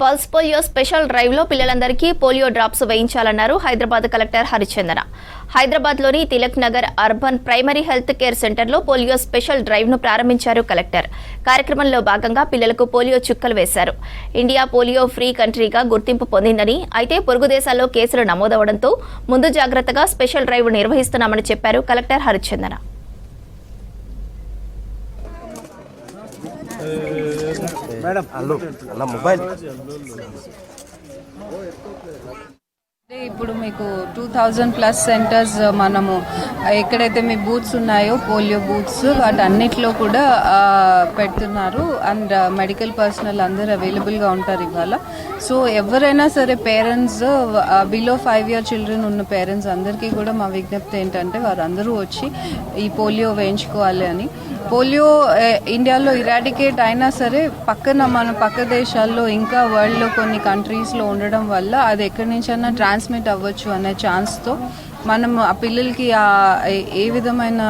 Pulse polio special drive లో పిల్లలందరికీ polio drops వేయించాలన్నారు Hyderabad collector హరిచందన. హైదరాబాద్లోని Tilak Nagar urban primary health care సెంటర్లో పోలియో స్పెషల్ డ్రైవ్ ను ప్రారంభించారు కలెక్టర్. కార్యక్రమంలో భాగంగా పిల్లలకు పోలియో చుక్కలు వేశారు. ఇండియా పోలియో ఫ్రీ కంట్రీగా గుర్తింపు పొందిందని, అయితే పొరుగు దేశాల్లో కేసులు నమోదవడంతో ముందు జాగ్రత్తగా స్పెషల్ డ్రైవ్ నిర్వహిస్తున్నామని చెప్పారు కలెక్టర్ హరిచందన. మేడం అలా మొబైల్ ఇప్పుడు మీకు 2000+ సెంటర్స్ మనము ఎక్కడైతే మీ బూత్స్ ఉన్నాయో పోలియో బూత్స్ వాటన్నిటిలో కూడా పెడుతున్నారు. అండ్ మెడికల్ పర్సనల్ అందరూ అవైలబుల్గా ఉంటారు ఇవాళ. సో ఎవరైనా సరే పేరెంట్స్ బిలో 5 year చిల్డ్రన్ ఉన్న పేరెంట్స్ అందరికీ కూడా మా విజ్ఞప్తి ఏంటంటే వారందరూ వచ్చి ఈ పోలియో వేయించుకోవాలి అని. పోలియో ఇండియాలో ఇరాడికేట్ అయినా సరే మన పక్క దేశాల్లో ఇంకా వరల్డ్లో కొన్ని కంట్రీస్లో ఉండడం వల్ల అది ఎక్కడి నుంచైనా ట్రాన్స్మిట్ అవ్వచ్చు అనే ఛాన్స్తో మనం ఆ పిల్లలకి ఏ విధమైన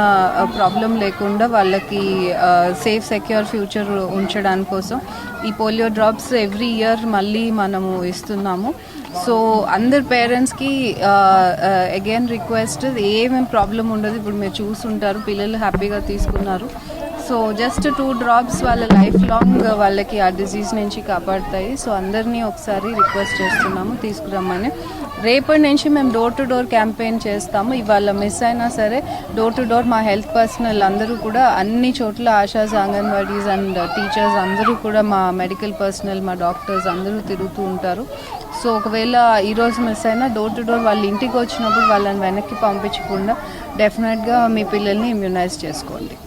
ప్రాబ్లం లేకుండా వాళ్ళకి సేఫ్ సెక్యూర్ ఫ్యూచర్ ఉంచడానికి కోసం ఈ పోలియో డ్రాప్స్ ఎవ్రీ ఇయర్ మళ్ళీ మనము ఇస్తున్నాము. సో అందరు పేరెంట్స్కి అగైన్ రిక్వెస్ట్, ఏమేమి ప్రాబ్లం ఉండదు. ఇప్పుడు మీరు చూస్తుంటారు పిల్లలు హ్యాపీగా తీసుకున్నారు. సో జస్ట్ 2 drops వాళ్ళ లైఫ్ లాంగ్ వాళ్ళకి ఆ డిజీజ్ నుంచి కాపాడుతాయి. సో అందరినీ ఒకసారి రిక్వెస్ట్ చేస్తున్నాము తీసుకురమ్మని. రేపటి నుంచి మేము డోర్ టు డోర్ క్యాంపెయిన్ చేస్తాము. ఇవాళ మిస్ అయినా సరే డోర్ టు డోర్ మా హెల్త్ పర్సనల్ అందరూ కూడా అన్ని చోట్ల ఆశాస్, అంగన్వాడీస్ అండ్ టీచర్స్ అందరూ కూడా మా మెడికల్ పర్సనల్, మా డాక్టర్స్ అందరూ తిరుగుతూ ఉంటారు. సో ఒకవేళ ఈరోజు మిస్ అయినా డోర్ టు డోర్ వాళ్ళ ఇంటికి వచ్చినప్పుడు వాళ్ళని వెనక్కి పంపించకుండా డెఫినెట్గా మీ పిల్లల్ని ఇమ్యూనైజ్ చేసుకోండి.